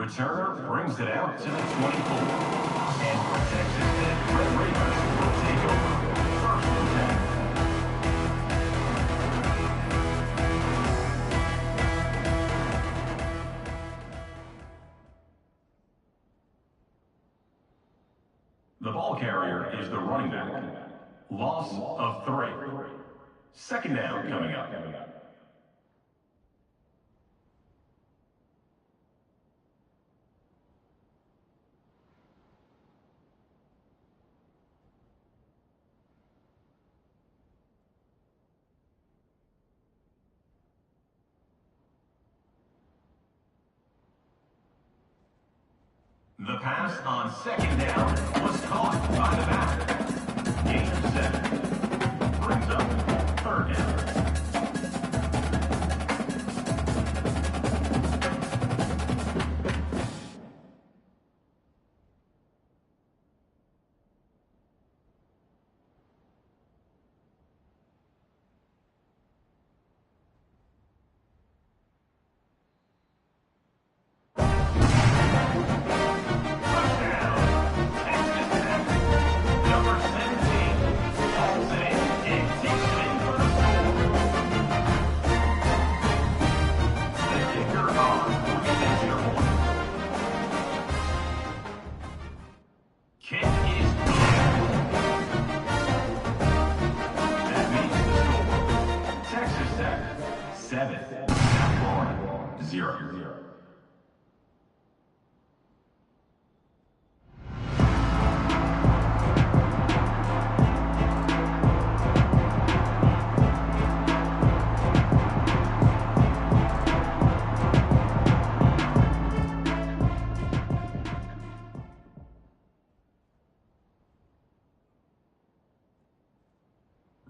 Returner brings it out to the 24. And for Texas Tech, Red Raiders will take over. First and 10. The ball carrier is the running back. Loss of 3. Second down coming up. The pass on second down was caught by the back. Gain of 7. Brings up third down.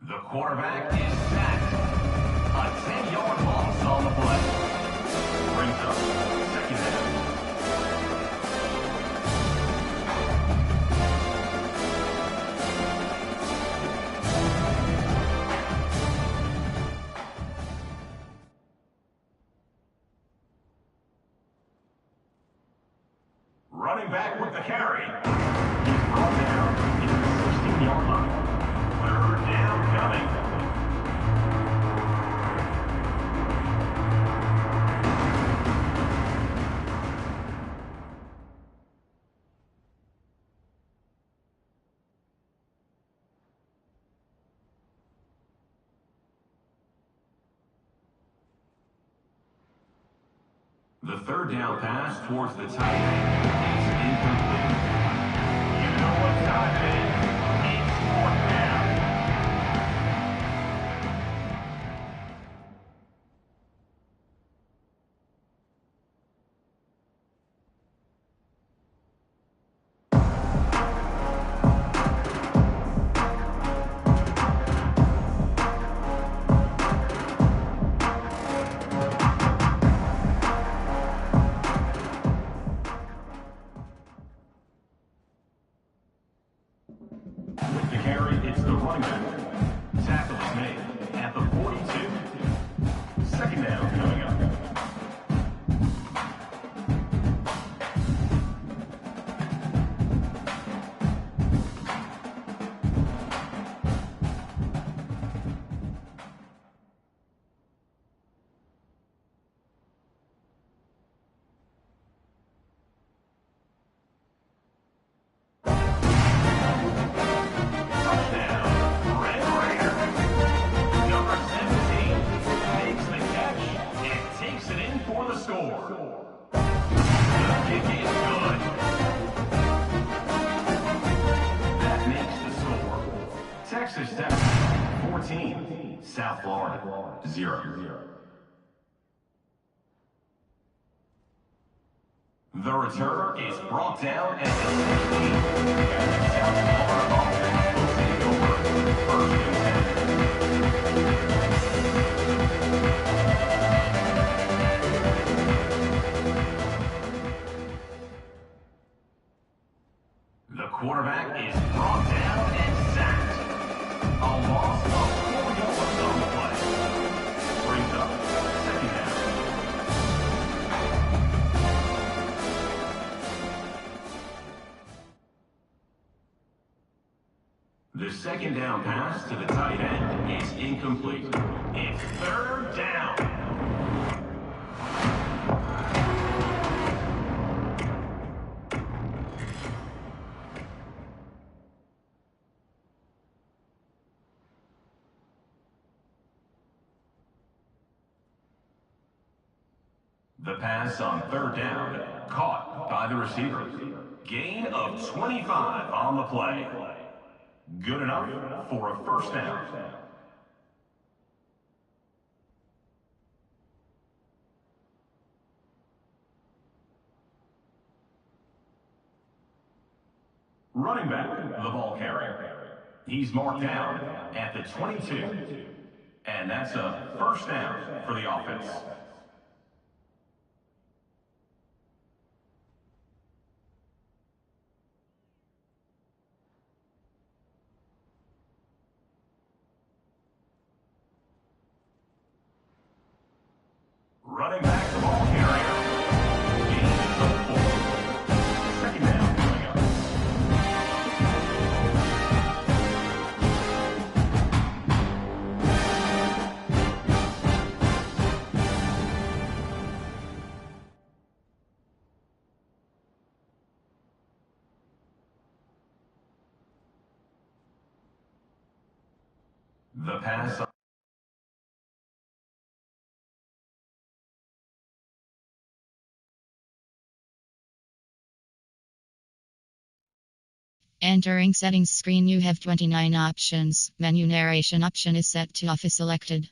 The quarterback is sacked. A 10-yard loss on the play. Brings up second down. Running back with the carry. He's brought down in the 16-yard line. Third down coming. The third down pass towards the tight end is incomplete. You know what time it is. It's fourth down. With the carry, it's the running back. Tackle is made at the 42. Second down coming up. Texas Tech 14, South Florida 0. The returner is brought down at the 16. South Florida offense will take over first and 10. The quarterback is brought down and sacked. A loss of 4 yards on the play. Brings up second down. second down pass to the tight end is incomplete. It's third down. The pass on third down, caught by the receiver. Gain of 25 on the play. Good enough for a first down. Running back, the ball carrier. He's marked down at the 22. And that's a first down for the offense. Running back, the ball carrier. Gain of 4. Second down coming up. The pass. Entering settings screen, you have 29 options. Menu narration option is set to off is selected.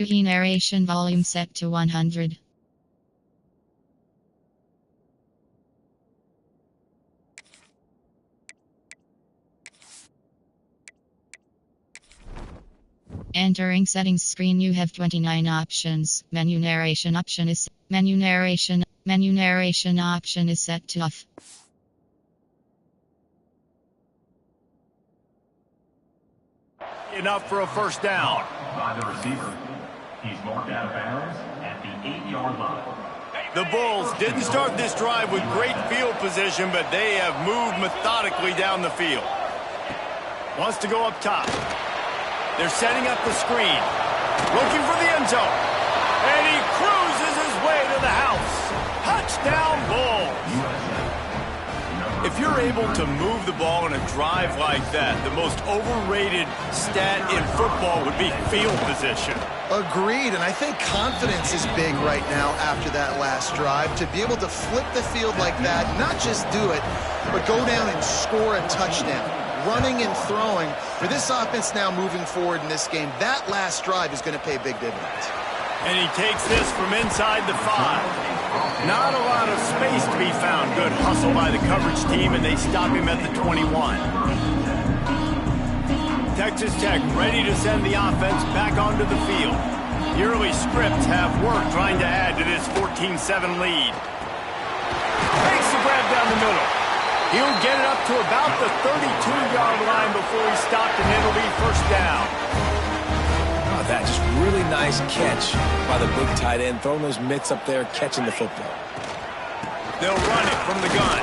UI narration volume set to 100. Entering settings screen, you have 29 options. Menu narration option is option is set to off. Enough for a first down. By the receiver. He's marked out of bounds at the 8-yard line. The Bulls didn't start this drive with great field position, but they have moved methodically down the field. Wants to go up top. They're setting up the screen. Looking for the end zone. And he cruises his way to the house. Touchdown, Bulls. If you're able to move the ball in a drive like that, the most overrated stat in football would be field position. Agreed, and I think confidence is big right now after that last drive. To be able to flip the field like that, not just do it, but go down and score a touchdown. Running and throwing. For this offense now moving forward in this game, that last drive is going to pay big dividends. And he takes this from inside the 5. Not a lot of space to be found. Good hustle by the coverage team, and they stop him at the 21. Texas Tech ready to send the offense back onto the field. The early scripts have worked trying to add to this 14-7 lead. Makes the grab down the middle. He'll get it up to about the 32-yard line before he's stopped, and it'll be first down. Oh, that just really nice catch by the big tight end, throwing those mitts up there, catching the football. They'll run it from the gun.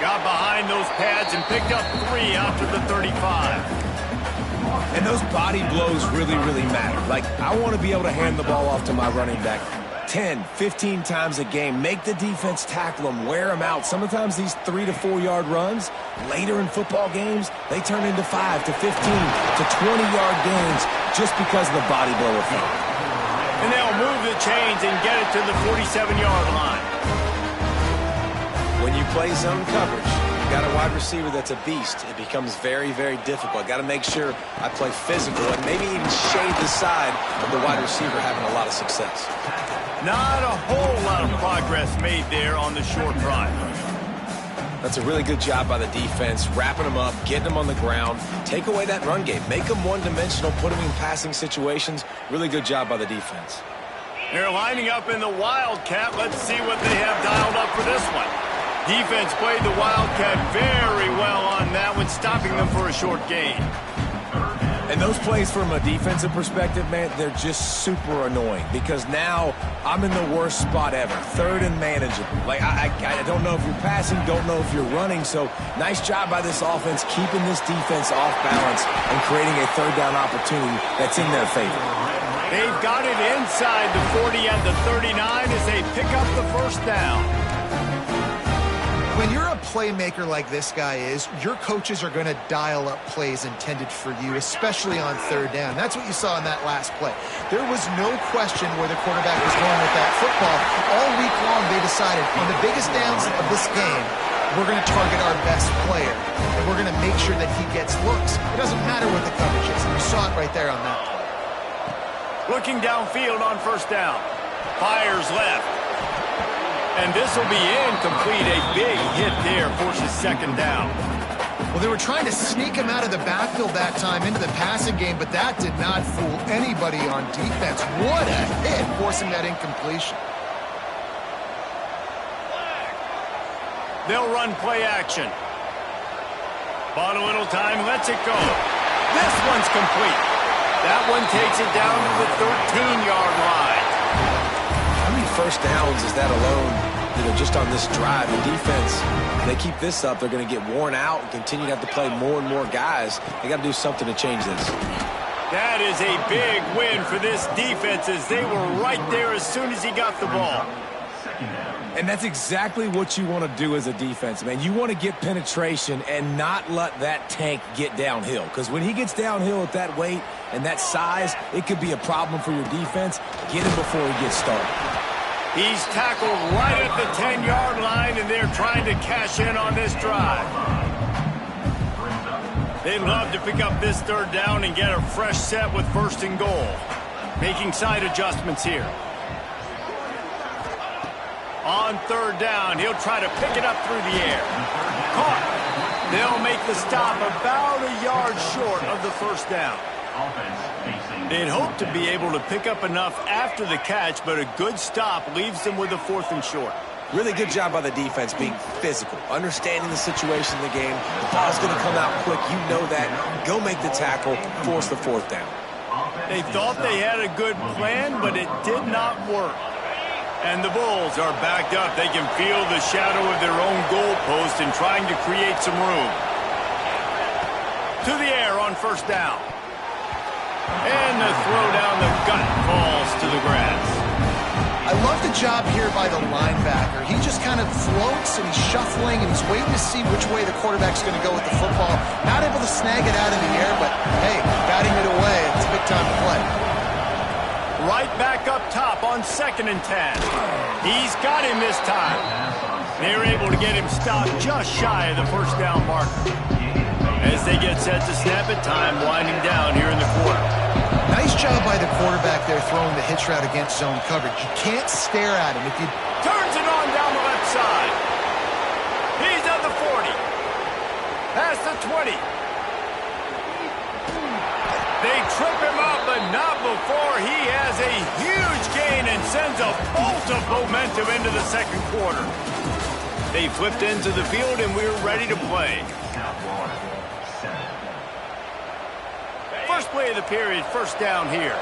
Got behind those pads and picked up 3 after the 35. And those body blows really, really matter. Like, I want to be able to hand the ball off to my running back 10, 15 times a game. Make the defense tackle them, wear them out. Sometimes these 3 to 4 yard runs, later in football games, they turn into 5 to 15 to 20 yard gains just because of the body blow effect. And they'll move the chains and get it to the 47-yard line. When you play zone coverage, you got a wide receiver that's a beast. It becomes very, very difficult. I got to make sure I play physical and maybe even shade the side of the wide receiver having a lot of success. Not a whole lot of progress made there on the short drive. That's a really good job by the defense, wrapping them up, getting them on the ground, take away that run game, make them one-dimensional, put them in passing situations. Really good job by the defense. They're lining up in the Wildcat. Let's see what they have dialed up for this one. Defense played the Wildcat very well on that one, stopping them for a short gain. And those plays from a defensive perspective, man, they're just super annoying because now I'm in the worst spot ever, third and manageable. Like, I don't know if you're passing, don't know if you're running, so nice job by this offense keeping this defense off balance and creating a third down opportunity that's in their favor. They've got it inside the 40 and the 39 as they pick up the first down. When you're a playmaker like this guy is, your coaches are going to dial up plays intended for you, especially on third down. That's what you saw in that last play. There was no question where the quarterback was going with that football. All week long, they decided on the biggest downs of this game, we're going to target our best player, and we're going to make sure that he gets looks. It doesn't matter what the coverage is. You saw it right there on that play. Looking downfield on first down. Fires left. And this will be incomplete. A big hit there forces second down. Well, they were trying to sneak him out of the backfield that time into the passing game, but that did not fool anybody on defense. What a hit, forcing that incompletion. They'll run play action. Bought a little time, lets it go. This one's complete. That one takes it down to the 13-yard line. How many first downs is that alone, just on this drive? The defense, if they keep this up, they're going to get worn out and continue to have to play more and more guys. They got to do something to change this. That is a big win for this defense as they were right there as soon as he got the ball. And that's exactly what you want to do as a defense, man. You want to get penetration and not let that tank get downhill. Because when he gets downhill at that weight and that size, it could be a problem for your defense. Get him before he gets started. He's tackled right at the 10-yard line, and they're trying to cash in on this drive. They'd love to pick up this third down and get a fresh set with first and goal. Making side adjustments here. On third down, he'll try to pick it up through the air. Caught. They'll make the stop about a yard short of the first down. They'd hope to be able to pick up enough after the catch, but a good stop leaves them with a fourth and short. Really good job by the defense being physical, understanding the situation in the game. The ball's going to come out quick. You know that. Go make the tackle, force the fourth down. They thought they had a good plan, but it did not work. And the Bulls are backed up. They can feel the shadow of their own goalpost and trying to create some room. To the air on first down. And the throw down the gut falls to the grass. I love the job here by the linebacker. He just kind of floats and he's shuffling and he's waiting to see which way the quarterback's going to go with the football. Not able to snag it out in the air, but hey, batting it away. It's a big time to play. Right back up top on 2nd and 10. He's got him this time. They're able to get him stopped just shy of the first down marker. As they get set to snap it, time winding down here in the quarter. Nice job by the quarterback there throwing the hitch route against zone coverage. You can't stare at him. If you turns it on down the left side. He's at the 40. Past the 20. They trip him up, but not before he has a huge gain and sends a bolt of momentum into the second quarter. They flipped into the field, and we're ready to play. First play of the period, first down here.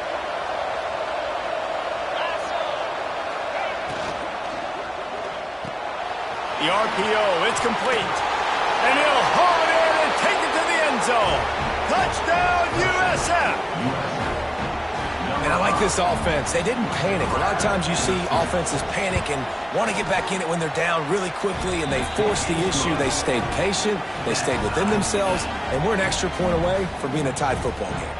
The RPO, it's complete. And he'll haul it in and take it to the end zone. Touchdown, USF! And I like this offense. They didn't panic. A lot of times you see offenses panic and want to get back in it when they're down really quickly, and they forced the issue. They stayed patient. They stayed within themselves, and we're an extra point away from being a tied football game.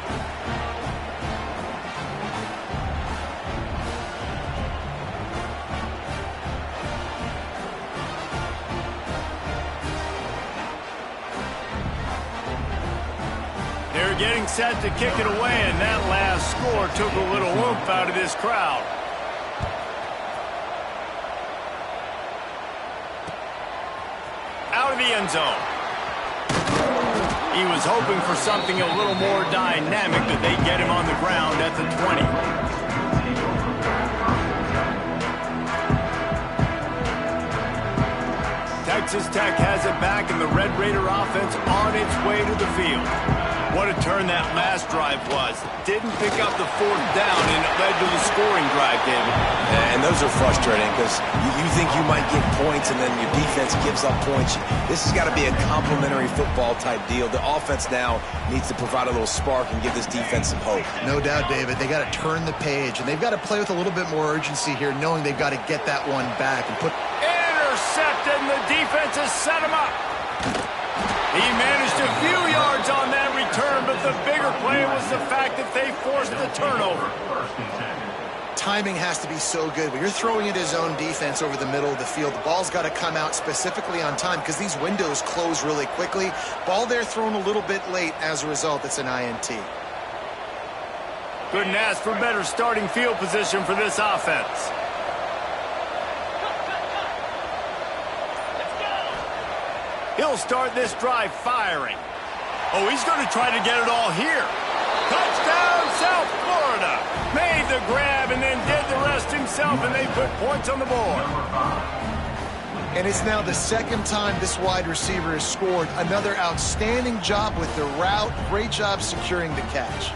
Getting set to kick it away, and that last score took a little oomph out of this crowd. Out of the end zone. He was hoping for something a little more dynamic, that they get him on the ground at the 20. Texas Tech has it back, and the Red Raider offense on its way to the field. What a turn that last drive was. Didn't pick up the fourth down, and it led to the scoring drive, David. And those are frustrating because you think you might get points, and then your defense gives up points. This has got to be a complementary football type deal. The offense now needs to provide a little spark and give this defense some hope. No doubt, David. They got to turn the page, and they've got to play with a little bit more urgency here, knowing they've got to get that one back and put... Intercepted, and the defense has set him up. He managed a few yards on that return, but the bigger play was the fact that they forced the turnover. Timing has to be so good. When you're throwing it his own defense over the middle of the field, the ball's got to come out specifically on time because these windows close really quickly. Ball there thrown a little bit late. As a result, it's an INT. Couldn't ask for better starting field position for this offense. He'll start this drive firing. Oh, he's going to try to get it all here. Touchdown, South Florida. Made the grab and then did the rest himself, and they put points on the board. And it's now the second time this wide receiver has scored. Another outstanding job with the route. Great job securing the catch.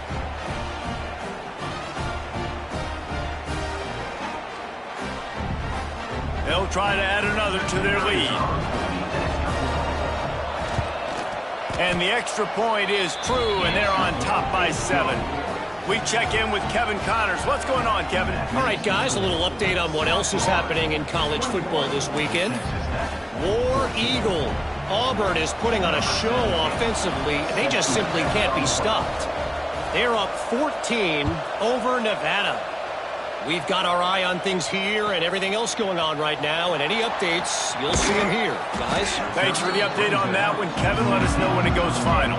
They'll try to add another to their lead. And the extra point is true, and they're on top by 7. We check in with Kevin Connors. What's going on, Kevin? All right, guys, a little update on what else is happening in college football this weekend. War Eagle. Auburn is putting on a show offensively. They just simply can't be stopped. They're up 14 over Nevada. We've got our eye on things here and everything else going on right now, and any updates, you'll see them here, guys. Thanks for the update on that one, Kevin. Let us know when it goes final.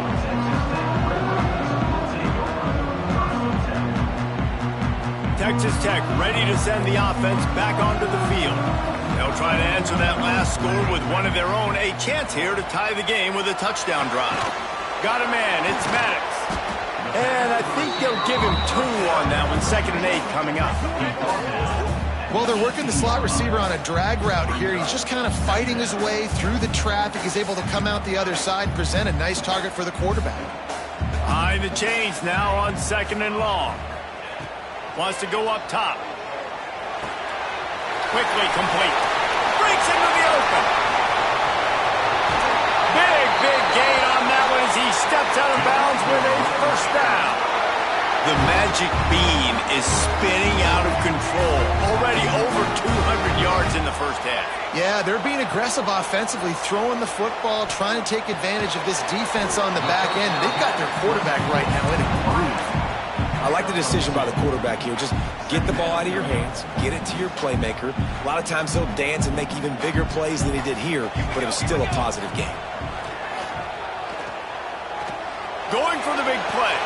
Texas Tech ready to send the offense back onto the field. They'll try to answer that last score with one of their own. A chance here to tie the game with a touchdown drive. Got a man. It's Maddox. And I think they'll give him 2 on that one. 2nd and 8 coming up. Well, they're working the slot receiver on a drag route here. He's just kind of fighting his way through the traffic. He's able to come out the other side and present a nice target for the quarterback. High the chains now on 2nd and long. Wants to go up top. Quickly complete. Breaks into the open. Big gain on that one as he steps out of bounds with a first down. The magic bean is spinning out of control. Already over 200 yards in the first half. Yeah, they're being aggressive offensively, throwing the football, trying to take advantage of this defense on the back end. They've got their quarterback right now in a groove. I like the decision by the quarterback here. Just get the ball out of your hands, get it to your playmaker. A lot of times he'll dance and make even bigger plays than he did here, but it was still a positive game. Going for the big play.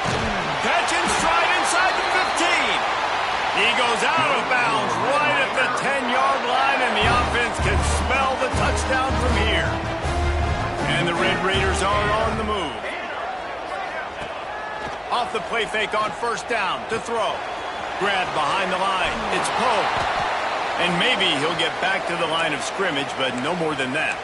Catch and stride inside the 15. He goes out of bounds right at the 10-yard line, and the offense can smell the touchdown from here. And the Red Raiders are on the move. Off the play fake on first down to throw. Grab behind the line. It's Poe. And maybe he'll get back to the line of scrimmage, but no more than that.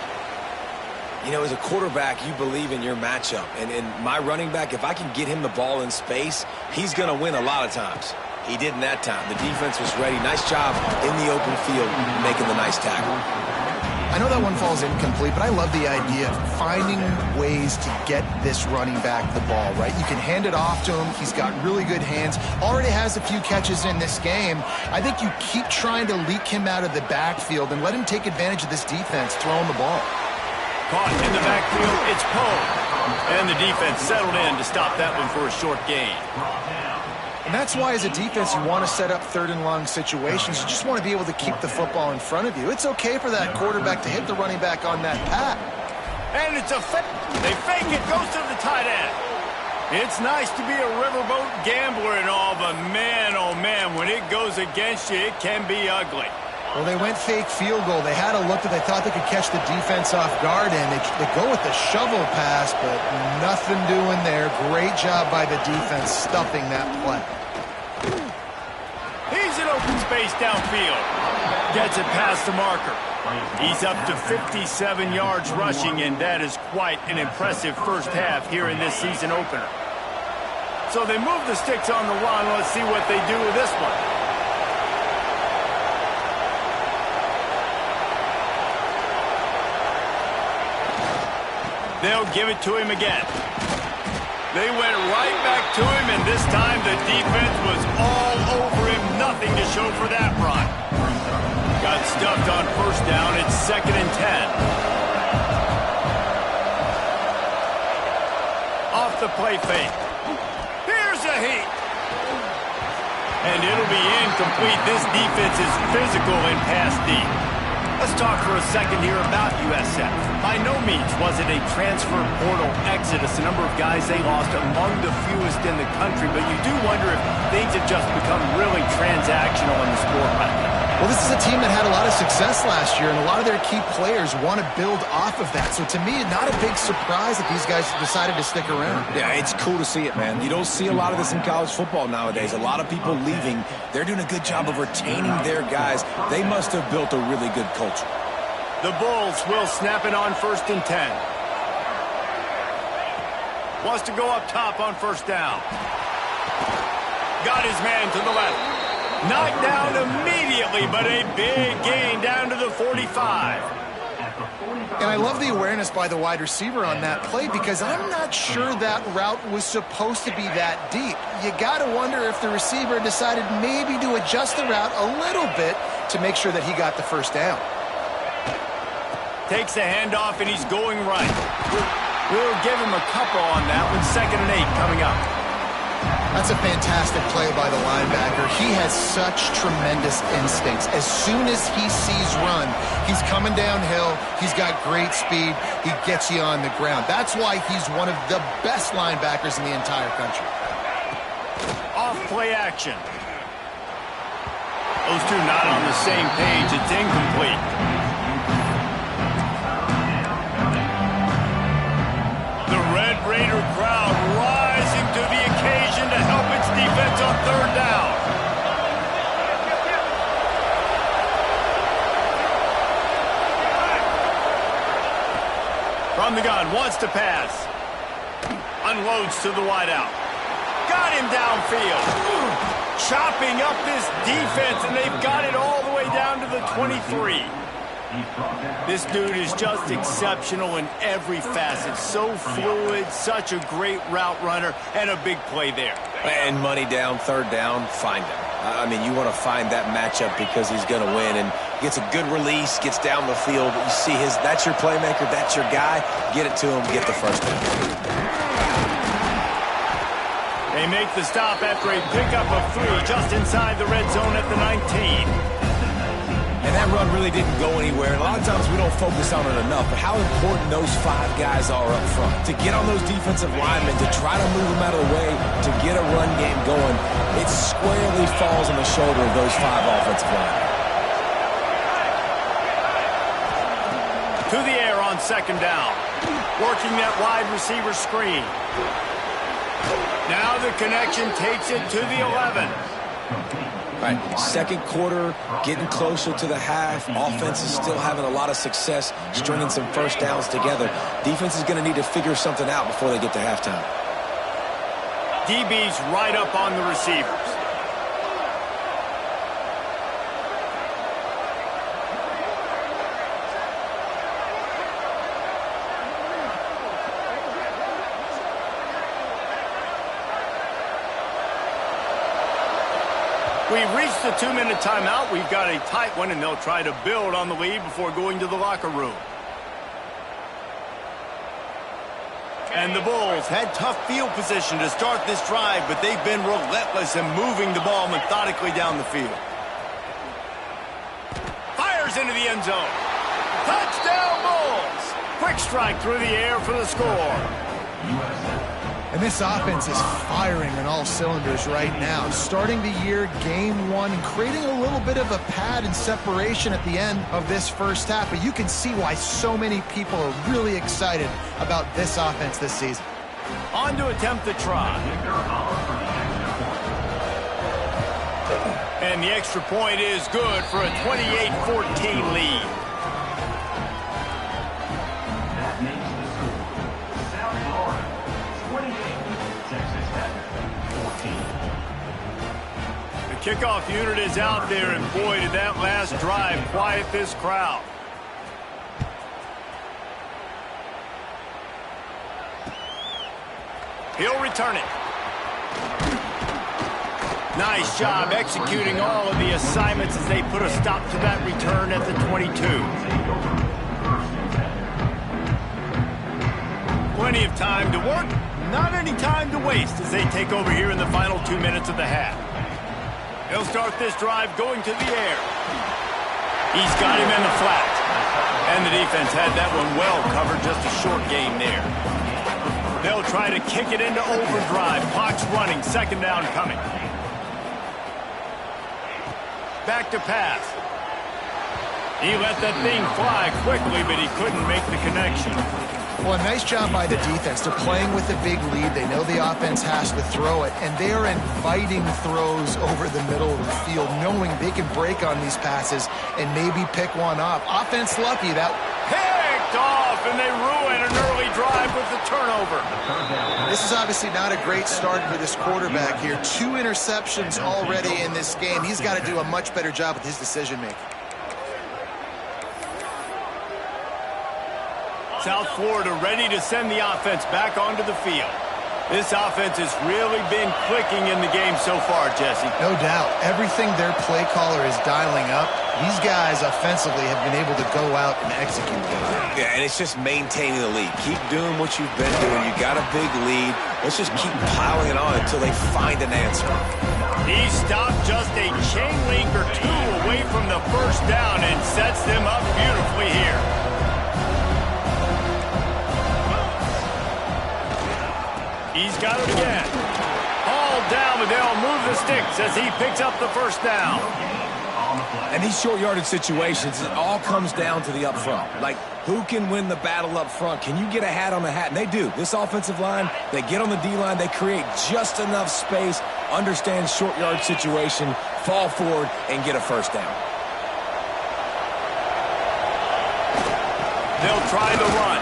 You know, as a quarterback, you believe in your matchup. And my running back, if I can get him the ball in space, he's going to win a lot of times. He did in that time. The defense was ready. Nice job in the open field making the nice tackle. I know that one falls incomplete, but I love the idea of finding ways to get this running back the ball, right? You can hand it off to him. He's got really good hands. Already has a few catches in this game. I think you keep trying to leak him out of the backfield and let him take advantage of this defense throwing the ball. Caught in the backfield, it's Poe. And the defense settled in to stop that one for a short gain. And that's why, as a defense, you want to set up 3rd and long situations. You just want to be able to keep the football in front of you. It's okay for that quarterback to hit the running back on that pass. And it's a fake. They fake it, goes to the tight end. It's nice to be a riverboat gambler and all, but man, oh man, when it goes against you, it can be ugly. Well, they went fake field goal. They had a look that they thought they could catch the defense off guard, and they go with the shovel pass, but nothing doing there. Great job by the defense stuffing that play. He's in open space downfield. Gets it past the marker. He's up to 57 yards rushing, and that is quite an impressive first half here in this season opener. So they move the sticks on the run. Let's see what they do with this one. They'll give it to him again. They went right back to him, and this time the defense was all over him. Nothing to show for that run. Got stuffed on first down. It's 2nd and 10. Off the play fake. Here's a heat. And it'll be incomplete. This defense is physical and pass deep. Let's talk for a second here about USF. By no means was it a transfer portal exodus. The number of guys they lost among the fewest in the country, but you do wonder if things have just become really transactional in the sport right now. Well, this is a team that had a lot of success last year, and a lot of their key players want to build off of that. So to me, not a big surprise that these guys decided to stick around. Yeah, it's cool to see it, man. You don't see a lot of this in college football nowadays. A lot of people leaving. They're doing a good job of retaining their guys. They must have built a really good culture. The Bulls will snap it on 1st and 10. Wants to go up top on first down. Got his man to the left. Knocked down immediately, but a big gain down to the 45. And I love the awareness by the wide receiver on that play, because I'm not sure that route was supposed to be that deep. You got to wonder if the receiver decided maybe to adjust the route a little bit to make sure that he got the first down. Takes the handoff, and he's going right. We'll give him a couple on that one. 2nd and 8 coming up. That's a fantastic play by the linebacker. He has such tremendous instincts. As soon as he sees run, he's coming downhill. He's got great speed. He gets you on the ground. That's why he's one of the best linebackers in the entire country. Off play action. Those two not on the same page. It's incomplete. The Red Raider crowd rising to the occasion to help its defense on 3rd down. From the gun, wants to pass. Unloads to the wideout. Got him downfield. Chopping up this defense, and they've got it all the way down to the 23. This dude is just exceptional in every facet. So fluid, such a great route runner, and a big play there. And money down, 3rd down, find him. I mean, you want to find that matchup because he's going to win, and gets a good release, gets down the field. You see that's your playmaker, that's your guy. Get it to him, get the first down. They make the stop after a pickup of 3 just inside the red zone at the 19. And that run really didn't go anywhere. And a lot of times we don't focus on it enough, but how important those 5 guys are up front. To get on those defensive linemen, to try to move them out of the way, to get a run game going, it squarely falls on the shoulder of those 5 offensive linemen. To the air on 2nd down. Working that wide receiver screen. Now the connection takes it to the 11. All right, 2nd quarter, getting closer to the half. Offense is still having a lot of success stringing some first downs together. Defense is going to need to figure something out before they get to halftime. DB's right up on the receivers. We've reached the 2-minute timeout. We've got a tight one, and they'll try to build on the lead before going to the locker room. And the Bulls had tough field position to start this drive, but they've been relentless in moving the ball methodically down the field. Fires into the end zone. Touchdown, Bulls! Quick strike through the air for the score. And this offense is firing on all cylinders right now. Starting the year, game 1, and creating a little bit of a pad and separation at the end of this first half. But you can see why so many people are really excited about this offense this season. On to attempt the try. And the extra point is good for a 28-14 lead. Kickoff unit is out there, and boy, did that last drive quiet this crowd. He'll return it. Nice job executing all of the assignments as they put a stop to that return at the 22. Plenty of time to work, not any time to waste as they take over here in the final 2 minutes of the half. They'll start this drive going to the air. He's got him in the flat. And the defense had that one well covered, just a short game there. They'll try to kick it into overdrive. Clock's running, second down coming. Back to pass. He let that thing fly quickly, but he couldn't make the connection. Well, a nice job by the defense. They're playing with a big lead. They know the offense has to throw it, and they are inviting throws over the middle of the field, knowing they can break on these passes and maybe pick one off. Offense lucky. That picked off, and they ruin an early drive with the turnover. This is obviously not a great start for this quarterback here. 2 interceptions already in this game. He's got to do a much better job with his decision-making. South Florida ready to send the offense back onto the field. This offense has really been clicking in the game so far, Jesse. No doubt. Everything their play caller is dialing up, these guys offensively have been able to go out and execute. Yeah, and it's just maintaining the lead. Keep doing what you've been doing. You got a big lead. Let's just keep piling it on until they find an answer. He stopped just a chain link or 2 away from the first down and sets them up beautifully here. He's got it again. All down, but they'll move the sticks as he picks up the first down. And these short yardage situations, it all comes down to the up front. Like, who can win the battle up front? Can you get a hat on a hat? And they do. This offensive line, they get on the D-line, they create just enough space, understand short yard situation, fall forward, and get a first down. They'll try the run.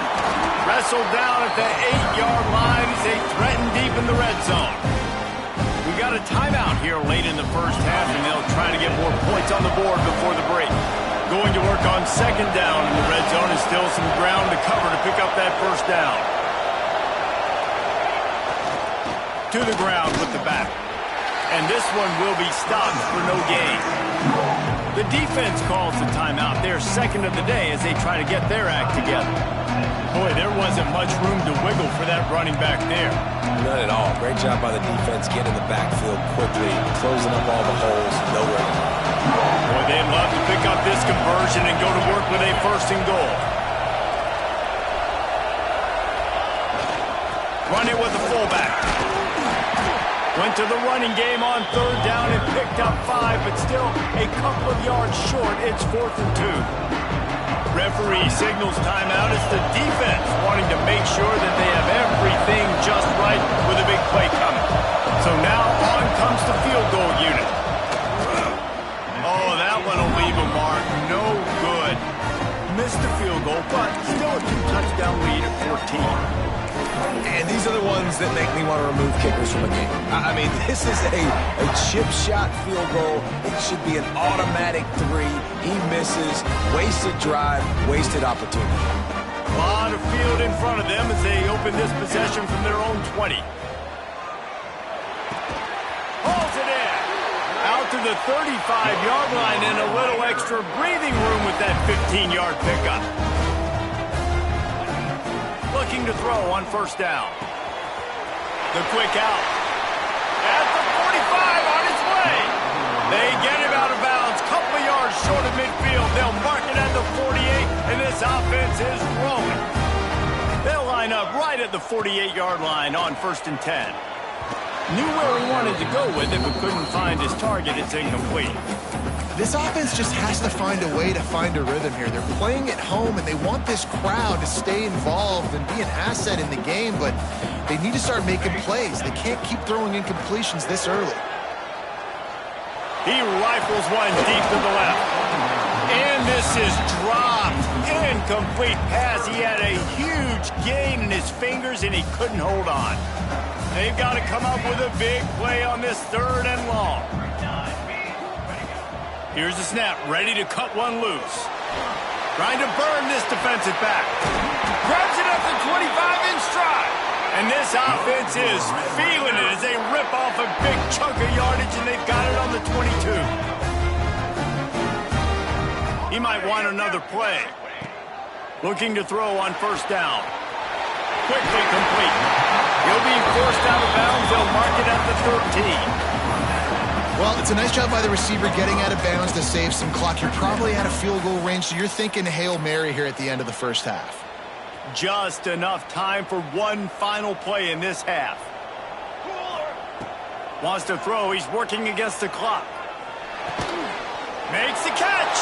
Wrestled down at the 8-yard line as they threaten deep in the red zone. We got a timeout here late in the first half, and they'll try to get more points on the board before the break. Going to work on second down in the red zone, and still some ground to cover to pick up that first down. To the ground with the back. And this one will be stopped for no gain. The defense calls the timeout. They're second of the day as they try to get their act together. Boy, there wasn't much room to wiggle for that running back there. None at all. Great job by the defense getting in the backfield quickly, closing up all the holes, nowhere. Boy, they'd love to pick up this conversion and go to work with a first and goal. Run it with the fullback. Went to the running game on third down and picked up 5, but still a couple of yards short. It's 4th and 2. Referee signals timeout. It's the defense wanting to make sure that they have everything just right with a big play coming. So now on comes the field goal unit. Oh, that one will leave a mark. No good. Missed the field goal, but still a 2-touchdown lead at 14. And these are the ones that make me want to remove kickers from a game. I mean, this is a chip shot field goal. It should be an automatic 3. He misses. Wasted drive, wasted opportunity. A lot of field in front of them as they open this possession from their own 20. Hauls it in. Out to the 35-yard line and a little extra breathing room with that 15-yard pickup. Looking to throw on first down. The quick out. At the 45 on its way. They get him out of bounds. Couple of yards short of midfield. They'll mark it at the 48, and this offense is rolling. They'll line up right at the 48-yard line on 1st and 10. Knew where he wanted to go with it, but couldn't find his target. It's incomplete. This offense just has to find a way to find a rhythm here. They're playing at home, and they want this crowd to stay involved and be an asset in the game, but they need to start making plays. They can't keep throwing incompletions this early. He rifles one deep to the left. And this is dropped. Incomplete pass. He had a huge gain in his fingers, and he couldn't hold on. They've got to come up with a big play on this 3rd and long. Here's the snap, ready to cut one loose. Trying to burn this defensive back. Grabs it up to 25 in stride. And this offense is feeling it as they rip off a big chunk of yardage, and they've got it on the 22. He might want another play. Looking to throw on first down. Quickly complete. He'll be forced out of bounds. They'll mark it at the 13. Well, it's a nice job by the receiver getting out of bounds to save some clock. You're probably out of field goal range, so you're thinking Hail Mary here at the end of the first half. Just enough time for one final play in this half. Wants to throw. He's working against the clock. Makes the catch.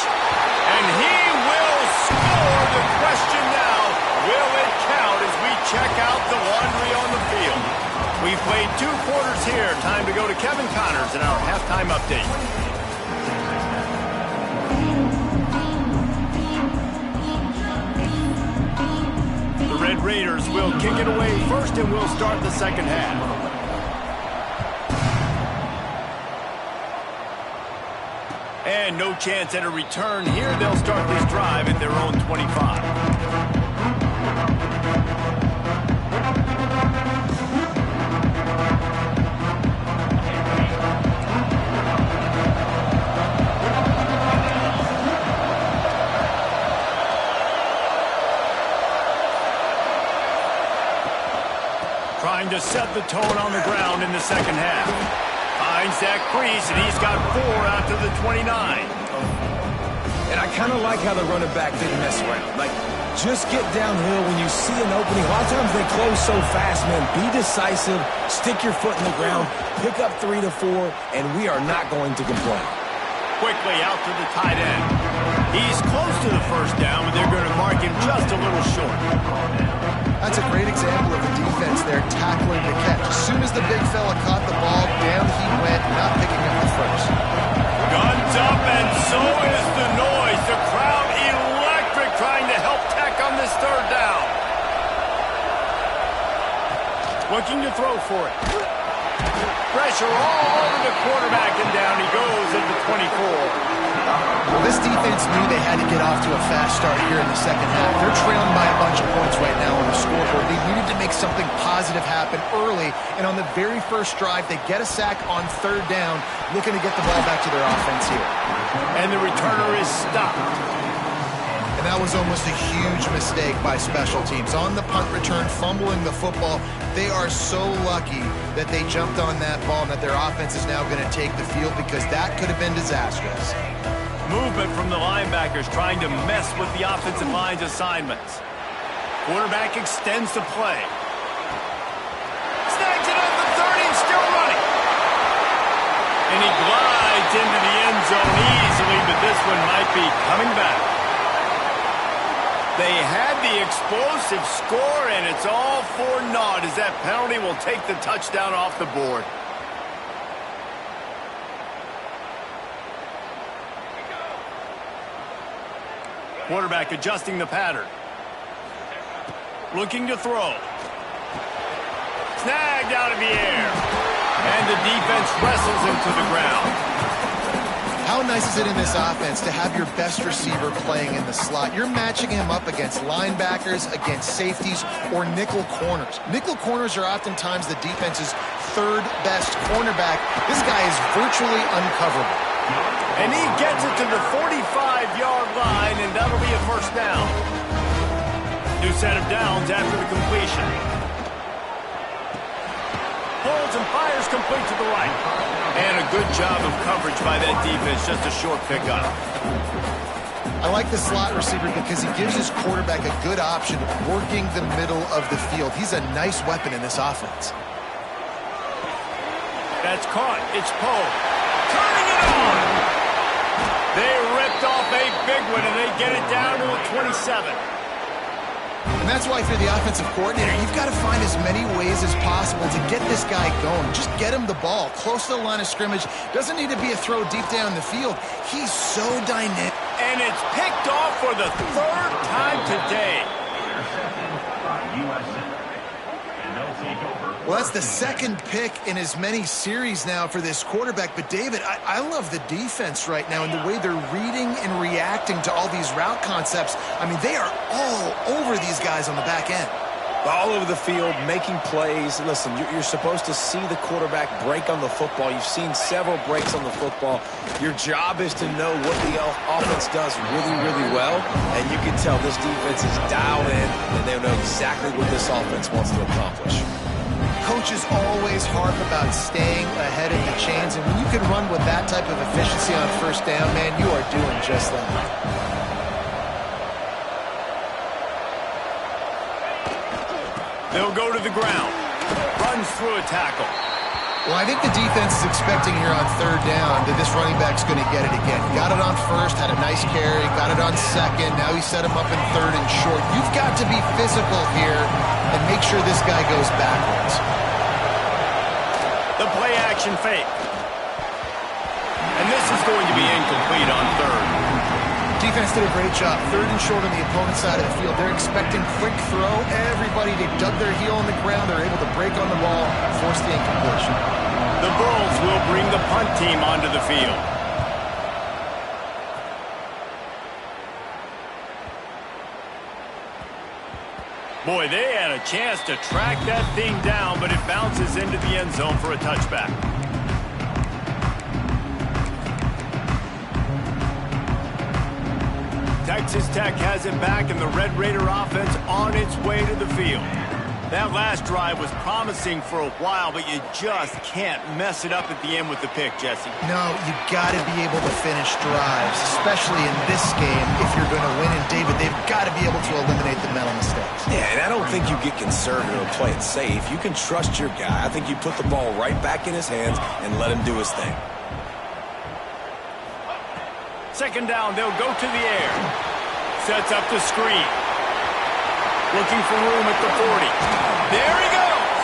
And he will score. The question now, will it count as we check out the laundry on the field? We've played 2 quarters here. Time to go to Kevin Connors in our halftime update. The Red Raiders will kick it away first, and we'll start the second half. And no chance at a return here. They'll start this drive at their own 25. Trying to set the tone on the ground in the second half. Finds Zach Priest, and he's got 4 after the 29. And I kind of like how the running back didn't mess around. Like, just get downhill when you see an opening. A lot of times they close so fast, man. Be decisive, stick your foot in the ground, pick up 3 to 4, and we are not going to complain. Quickly out to the tight end. He's close to the first down, but they're going to mark him just a little short. That's a great example of the defense there tackling the catch. As soon as the big fella caught the ball, down he went, not picking up the first. Guns up, and so is the noise. The crowd electric, trying to help Tech on this third down. Looking to throw for it. Pressure all over the quarterback, and down he goes at the 24. Well, this defense knew they had to get off to a fast start here in the second half. They're trailing by a bunch of points right now on the scoreboard. They needed to make something positive happen early, and on the very first drive, they get a sack on third down, looking to get the ball back to their offense here. And the returner is stopped. And that was almost a huge mistake by special teams. On the punt return, fumbling the football, they are so lucky that they jumped on that ball and that their offense is now going to take the field, because that could have been disastrous. Movement from the linebackers trying to mess with the offensive line's assignments. Quarterback extends the play. Snags it at the 30, still running. And he glides into the end zone easily, but this one might be coming back. They had the explosive score, and it's all for naught as that penalty will take the touchdown off the board. Quarterback adjusting the pattern. Looking to throw. Snagged out of the air. And the defense wrestles him to the ground. How nice is it in this offense to have your best receiver playing in the slot? You're matching him up against linebackers, against safeties, or nickel corners. Nickel corners are oftentimes the defense's third best cornerback. This guy is virtually uncoverable. And he gets it to the 45-yard line, and that'll be a first down. New set of downs after the completion. Holds and fires complete to the right. And a good job of coverage by that defense, just a short pickup. I like the slot receiver because he gives his quarterback a good option working the middle of the field. He's a nice weapon in this offense. That's caught. It's Poe. Turning it on. They ripped off a big one, and they get it down to the 27. And that's why if you're the offensive coordinator, you've got to find as many ways as possible to get this guy going. Just get him the ball close to the line of scrimmage. Doesn't need to be a throw deep down the field. He's so dynamic. And it's picked off for the third time today. Well, that's the second pick in as many series now for this quarterback. But, David, I love the defense right now and the way they're reading and reacting to all these route concepts. I mean, they are all over these guys on the back end. All over the field, making plays. Listen, you're supposed to see the quarterback break on the football. You've seen several breaks on the football. Your job is to know what the offense does really, really well. And you can tell this defense is dialed in, and they know exactly what this offense wants to accomplish. Coaches always harp about staying ahead of the chains, and when you can run with that type of efficiency on first down, man, you are doing just that. They'll go to the ground. Runs through a tackle. Well, I think the defense is expecting here on third down that this running back's going to get it again. Got it on first, had a nice carry, got it on second. Now he set him up in third and short. You've got to be physical here and make sure this guy goes backwards. The play action fake. And this is going to be incomplete on third. Defense did a great job. Third and short on the opponent's side of the field. They're expecting quick throw. Everybody, they dug their heel on the ground. They're able to break on the ball, force the incompletion. The Bulls will bring the punt team onto the field. Boy, they had a chance to track that thing down, but it bounces into the end zone for a touchback. Texas Tech has it back, and the Red Raider offense on its way to the field. That last drive was promising for a while, but you just can't mess it up at the end with the pick, Jesse. No, you got to be able to finish drives, especially in this game if you're going to win. And, David, they've got to be able to eliminate the mental mistakes. Yeah, and I don't think you get conservative and play it safe. You can trust your guy. I think you put the ball right back in his hands and let him do his thing. Second down, they'll go to the air. Sets up the screen. Looking for room at the 40. There he goes!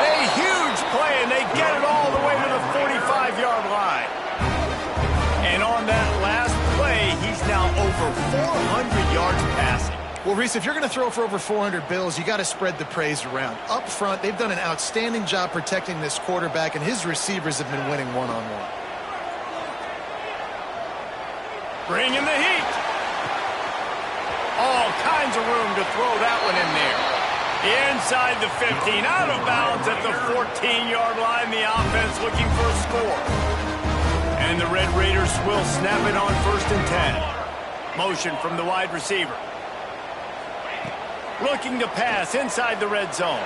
A huge play, and they get it all the way to the 45-yard line. And on that last play, he's now over 400 yards passing. Well, Reese, if you're going to throw for over 400 bills, you got to spread the praise around. Up front, they've done an outstanding job protecting this quarterback, and his receivers have been winning one-on-one. Bring in the heat. All kinds of room to throw that one in there. Inside the 15, out of bounds at the 14-yard line. The offense looking for a score. And the Red Raiders will snap it on 1st and 10. Motion from the wide receiver. Looking to pass inside the red zone.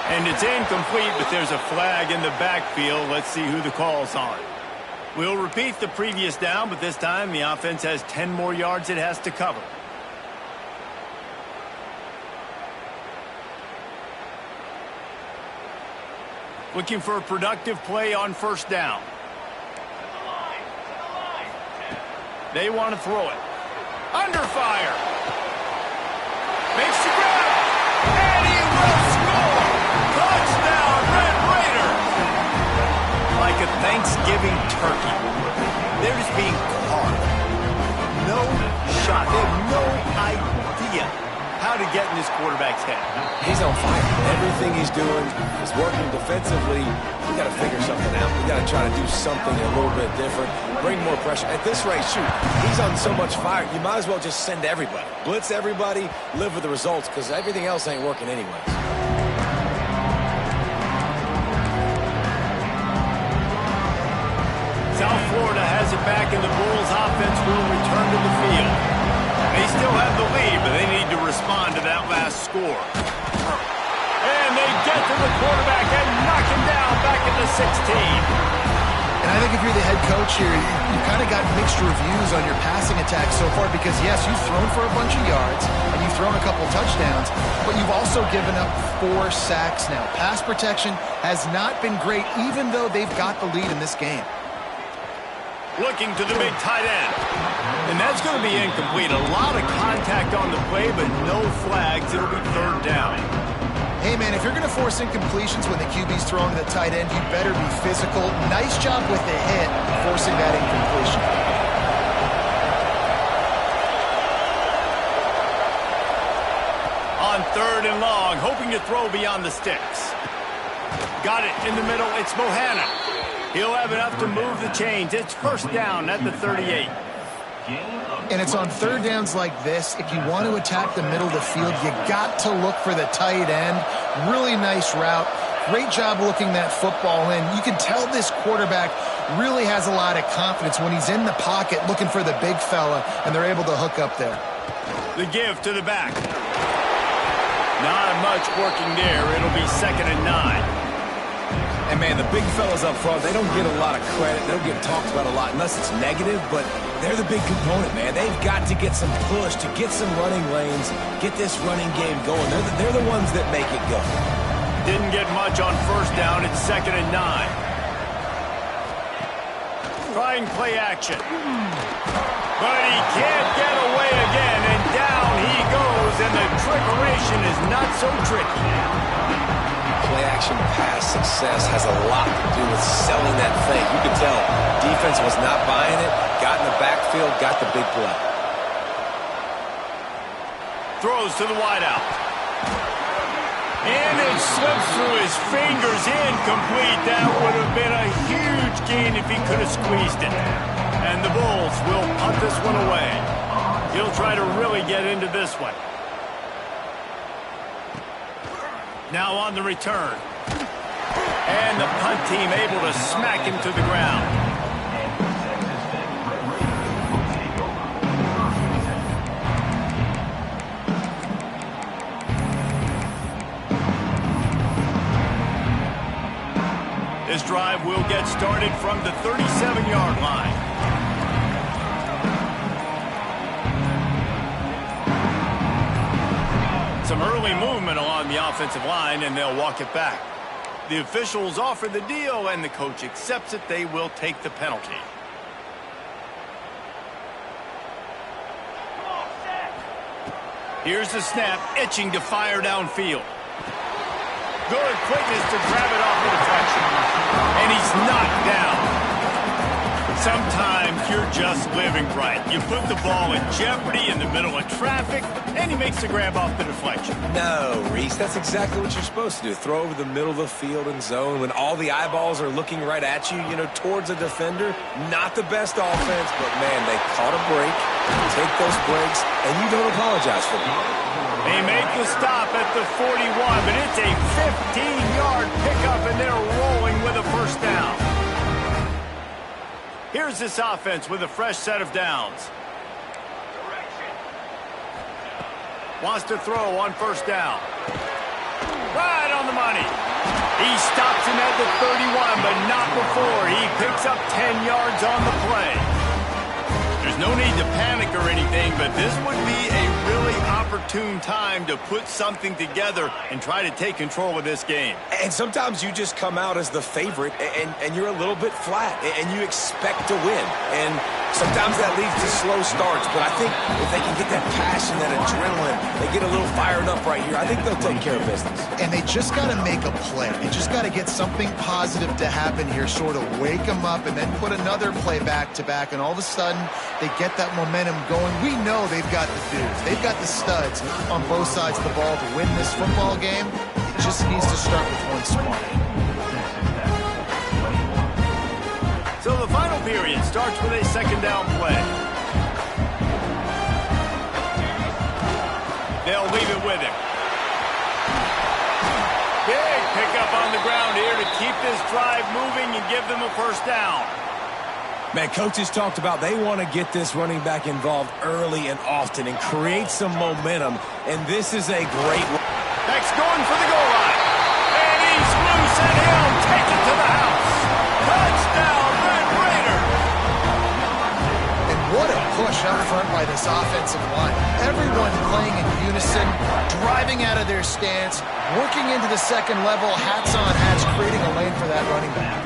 And it's incomplete, but there's a flag in the backfield. Let's see who the call's on. We'll repeat the previous down, but this time the offense has 10 more yards it has to cover. Looking for a productive play on 1st down. They want to throw it. Under fire. Makes the grab. And he will score. Touchdown, Red Raiders. Like a Thanksgiving turkey. They're just being carved. No shot. They have no idea how to get in this quarterback's head. He's on fire. Everything he's doing is working defensively. We got to figure something out. We got to try to do something a little bit different. Bring more pressure. At this rate, shoot, he's on so much fire, you might as well just send everybody. Blitz everybody, live with the results, because everything else ain't working anyways. South Florida has it back, and the Bulls offense will return to the field. They still have the lead, but they need to respond to that last score. And they get to the quarterback and knock him down back at the 16. And I think if you're the head coach here, you've kind of got mixed reviews on your passing attack so far because, yes, you've thrown for a bunch of yards and you've thrown a couple touchdowns, but you've also given up 4 sacks now. Pass protection has not been great, even though they've got the lead in this game. Looking to the big tight end. And that's going to be incomplete. A lot of contact on the play, but no flags. It'll be 3rd down. Hey, man, if you're going to force incompletions when the QB's throwing to the tight end, you better be physical. Nice job with the hit, forcing that incompletion. On 3rd and long, hoping to throw beyond the sticks. Got it in the middle. It's Bohanna. He'll have enough to move the chains. It's 1st down at the 38. And it's on 3rd downs like this. If you want to attack the middle of the field, you got to look for the tight end. Really nice route. Great job looking that football in. You can tell this quarterback really has a lot of confidence when he's in the pocket looking for the big fella, and they're able to hook up there. The give to the back. Not much working there. It'll be 2nd and 9. And, man, the big fellas up front, they don't get a lot of credit. They don't get talked about a lot unless it's negative, but they're the big component, man. They've got to get some push, to get some running lanes, get this running game going. They're the ones that make it go. Didn't get much on 1st down. It's 2nd and 9. Trying play action. But he can't get away again, and down he goes, and the trickeration is not so tricky. Play-action pass success has a lot to do with selling that thing. You can tell defense was not buying it, got in the backfield, got the big play. Throws to the wideout. And it slips through his fingers, incomplete. That would have been a huge gain if he could have squeezed it. And the Bulls will punt this one away. He'll try to really get into this one. Now on the return. And the punt team able to smack him to the ground. This drive will get started from the 37-yard line. Some early movement along the offensive line, and they'll walk it back. The officials offer the deal, and the coach accepts it. They will take the penalty. Here's the snap, itching to fire downfield. Good quickness to grab it off the deflection. And he's knocked down. Sometimes you're just living right. You put the ball in jeopardy in the middle of traffic, and he makes the grab off the deflection. No, Reese, that's exactly what you're supposed to do. Throw over the middle of the field and zone when all the eyeballs are looking right at you, towards a defender. Not the best offense, but, man, they caught a break. Take those breaks, and you don't apologize for them. They make the stop at the 41, but it's a 15-yard pickup, and they're rolling with a 1st down. Here's this offense with a fresh set of downs. Wants to throw on 1st down. Right on the money. He stops him at the 31, but not before. He picks up 10 yards on the play. There's no need to panic or anything, but this would be a really opportune time to put something together and try to take control of this game. And sometimes you just come out as the favorite, and you're a little bit flat, and you expect to win. And sometimes that leads to slow starts, but I think if they can get that passion, that adrenaline, they get a little fired up right here, I think they'll take care of business. And they just got to make a play. They just got to get something positive to happen here, sort of wake them up, and then put another play back-to-back, and all of a sudden they get that momentum going. We know they've got the dudes. They've got the studs on both sides of the ball to win this football game. It just needs to start with one spot. So the final period starts with a 2nd down play. They'll leave it with him. Big pickup on the ground here to keep this drive moving and give them a 1st down. Man, coaches talked about they want to get this running back involved early and often and create some momentum, and this is a great one. Next going for the goal line. And he's loose, and he'll take it to the house. Touchdown, Red Raiders! And what a push up front by this offensive line. Everyone playing in unison, driving out of their stance, working into the 2nd level, hats on hats, creating a lane for that running back.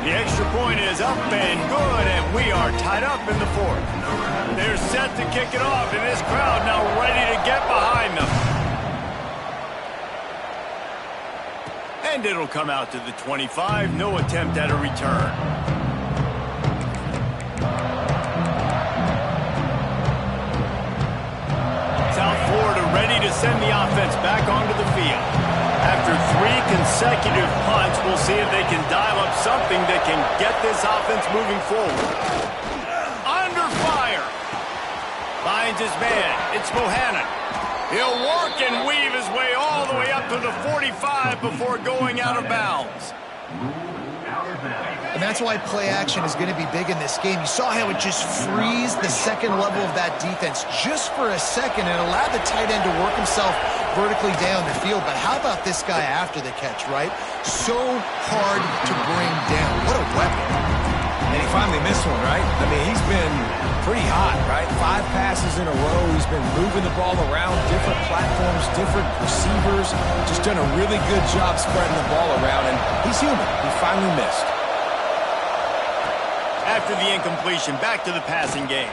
The extra point is up and good, and we are tied up in the 4th. They're set to kick it off, and this crowd now ready to get behind them. And it'll come out to the 25. No attempt at a return. South Florida ready to send the offense back onto the field. After 3 consecutive punts, we'll see if they can dial up something that can get this offense moving forward. Under fire. Finds his man. It's Bohannon. He'll work and weave his way all the way up to the 45 before going out of bounds. And that's why play action is going to be big in this game. You saw how it just frees the second level of that defense just for a second and allowed the tight end to work himself vertically down the field. But how about this guy after the catch, right? So hard to bring down. What a weapon. And he finally missed one, right? I mean, he's been pretty hot, right? 5 passes in a row. He's been moving the ball around, different platforms, different receivers. Just done a really good job spreading the ball around, and he's human. He finally missed. After the incompletion, back to the passing game.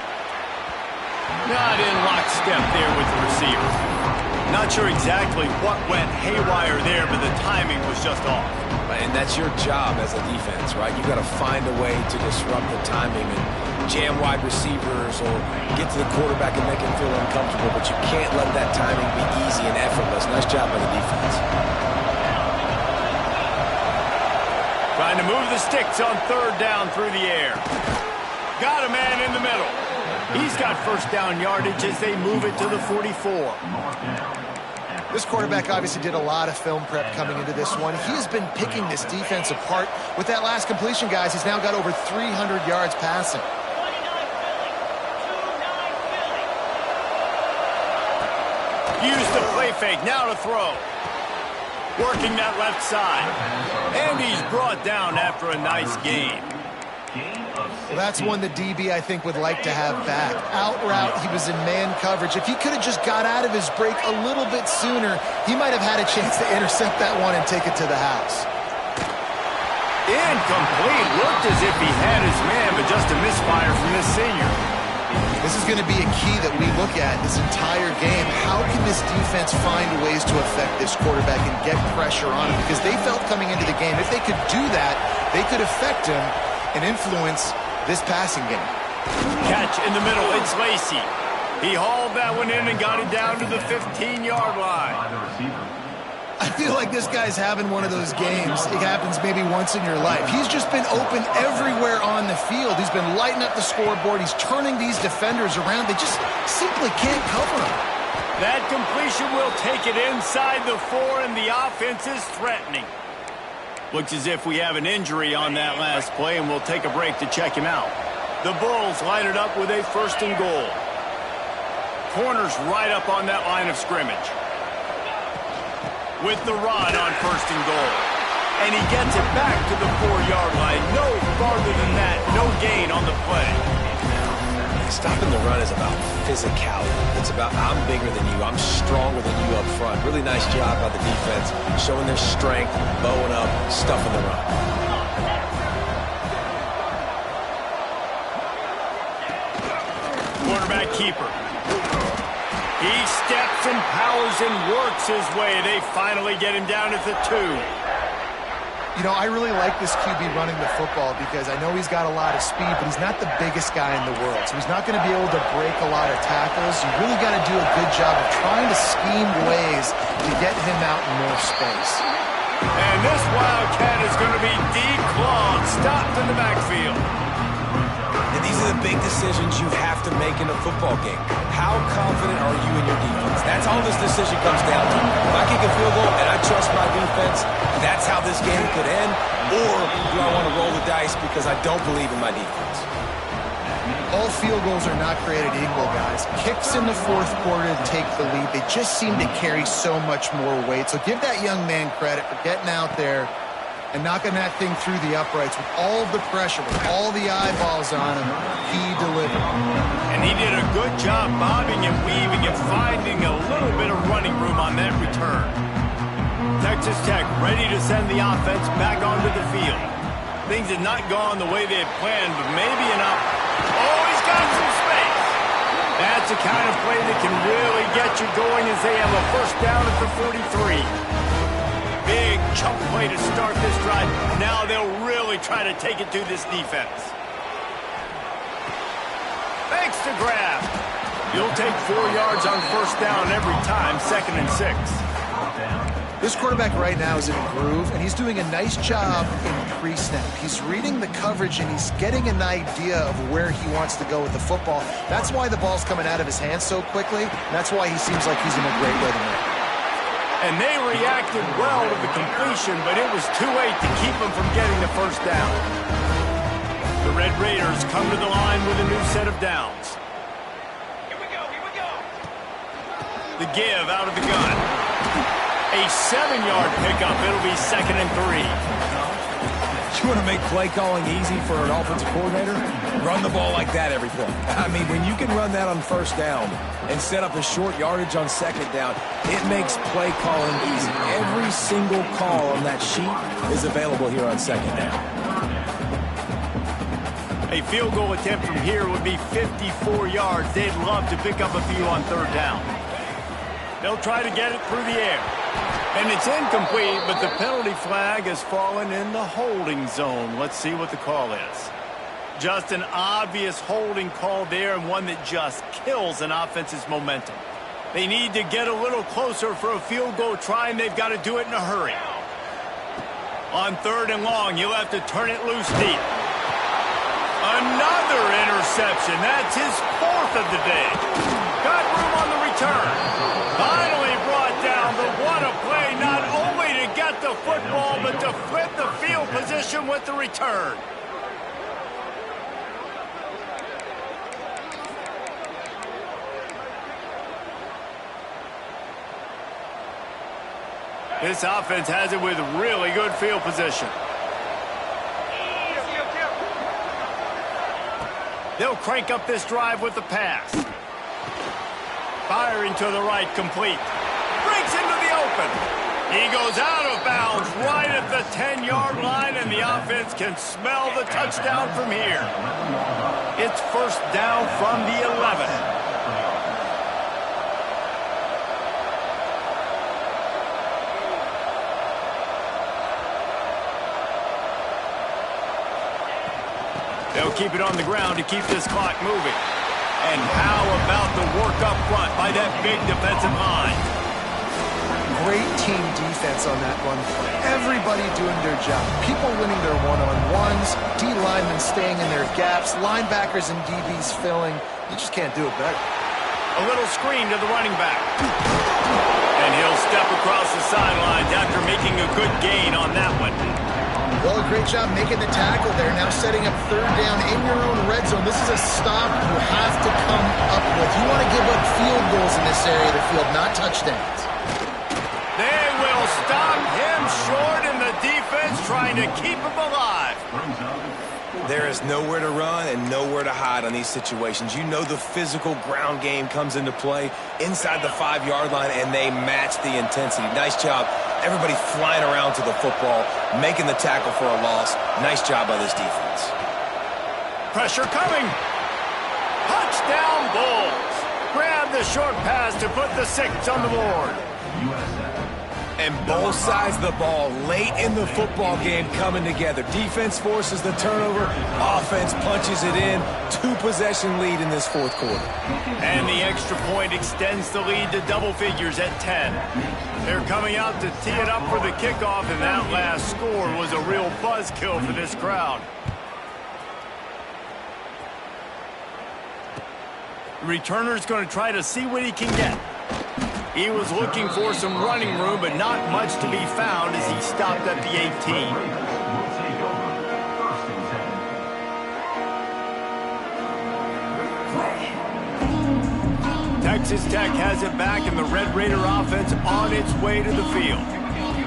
Not in lockstep there with the receiver. Not sure exactly what went haywire there, but the timing was just off. And that's your job as a defense, right? You got to find a way to disrupt the timing and jam wide receivers or get to the quarterback and make him feel uncomfortable, but you can't let that timing be easy and effortless. Nice job by the defense. Trying to move the sticks on 3rd down through the air. Got a man in the middle. He's got first down yardage as they move it to the 44. This quarterback obviously did a lot of film prep coming into this one. He has been picking this defense apart. With that last completion, guys, he's now got over 300 yards passing. Use the play fake, now to throw. Working that left side. And he's brought down after a nice gain. Well, that's one the DB, I think, would like to have back. Out route, he was in man coverage. If he could have just got out of his break a little bit sooner, he might have had a chance to intercept that one and take it to the house. Incomplete. Looked as if he had his man, but just a misfire from this senior. This is going to be a key that we look at this entire game. How can this defense find ways to affect this quarterback and get pressure on him? Because they felt coming into the game, if they could do that, they could affect him and influence this passing game. Catch in the middle. It's Lacy. He hauled that one in and got it down to the 15-yard line. I feel like this guy's having one of those games. It happens maybe once in your life. He's just been open everywhere on the field. He's been lighting up the scoreboard. He's turning these defenders around. They just simply can't cover him. That completion will take it inside the 4, and the offense is threatening. Looks as if we have an injury on that last play, and we'll take a break to check him out. The Bulls line it up with a 1st and goal. Corners right up on that line of scrimmage. With the run on 1st and goal. And he gets it back to the 4-yard line. No farther than that. No gain on the play. Stopping the run is about physicality. It's about I'm bigger than you, I'm stronger than you up front. Really nice job by the defense, showing their strength, bowing up, stuffing the run. Quarterback keeper. He steps and powers and works his way. They finally get him down at the 2. You know, I really like this QB running the football because I know he's got a lot of speed, but he's not the biggest guy in the world. So he's not going to be able to break a lot of tackles. You really got to do a good job of trying to scheme ways to get him out in more space. And this Wildcat is going to be declawed, stopped in the backfield. And these are the big decisions you have to make in a football game. How confident are you in your defense? That's all this decision comes down to. If I kick a field goal and I trust my defense, that's how this game could end. Or do I want to roll the dice because I don't believe in my defense? All field goals are not created equal, guys. Kicks in the 4th quarter to take the lead. They just seem to carry so much more weight. So give that young man credit for getting out there and knocking that thing through the uprights with all of the pressure, with all the eyeballs on him. He delivered. And he did a good job bobbing and weaving and finding a little bit of running room on that return. Texas Tech ready to send the offense back onto the field. Things had not gone the way they had planned, but maybe enough. Oh, he's got some space. That's the kind of play that can really get you going as they have a 1st down at the 43. Big chunk play to start this drive. Now they'll really try to take it to this defense. Thanks to grab. You'll take 4 yards on first down every time, 2nd and 6. This quarterback right now is in a groove, and he's doing a nice job in pre-snap. He's reading the coverage, and he's getting an idea of where he wants to go with the football. That's why the ball's coming out of his hands so quickly. That's why he seems like he's in a great rhythm. And they reacted well to the completion, but it was too late to keep him from getting the first down. The Red Raiders come to the line with a new set of downs. Here we go. The give out of the gun. A 7-yard pickup. It'll be 2nd and 3. You want to make play calling easy for an offensive coordinator? Run the ball like that every play. I mean, when you can run that on first down and set up a short yardage on 2nd down, it makes play calling easy. Every single call on that sheet is available here on 2nd down. A field goal attempt from here would be 54 yards. They'd love to pick up a few on 3rd down. They'll try to get it through the air. And it's incomplete, but the penalty flag has fallen in the holding zone. Let's see what the call is. Just an obvious holding call there, and one that just kills an offense's momentum. They need to get a little closer for a field goal try, and they've got to do it in a hurry. On 3rd and long, you'll have to turn it loose deep. Another interception. That's his 4th of the day. Got room on the return. Finally brought down, but what a play, not only to get the football, but to flip the field position with the return. This offense has it with really good field position. They'll crank up this drive with the pass. Firing to the right, complete. Breaks into the open. He goes out of bounds right at the 10-yard line, and the offense can smell the touchdown from here. It's first down from the 11. They'll keep it on the ground to keep this clock moving. And how about the work up front by that big defensive line? Great team defense on that run play. Everybody doing their job. People winning their one-on-ones, D linemen staying in their gaps, linebackers and DBs filling. You just can't do it better. A little screen to the running back. And he'll step across the sidelines after making a good gain on that one. Well, a great job making the tackle there. Now setting up 3rd down in your own red zone. This is a stop you have to come up with. You want to give up field goals in this area of the field, not touchdowns. They will stop him short, and the defense trying to keep him alive. There is nowhere to run and nowhere to hide on these situations. You know the physical ground game comes into play inside the 5-yard line, and they match the intensity. Nice job. Everybody flying around to the football, making the tackle for a loss. Nice job by this defense. Pressure coming. Touchdown Bulls. Grab the short pass to put the 6 on the board. And both sides of the ball late in the football game coming together. Defense forces the turnover. Offense punches it in. 2-possession lead in this 4th quarter. And the extra point extends the lead to double figures at 10. They're coming out to tee it up for the kickoff, and that last score was a real buzzkill for this crowd. The returner's going to try to see what he can get. He was looking for some running room, but not much to be found as he stopped at the 18. Texas Tech has it back, and the Red Raider offense on its way to the field.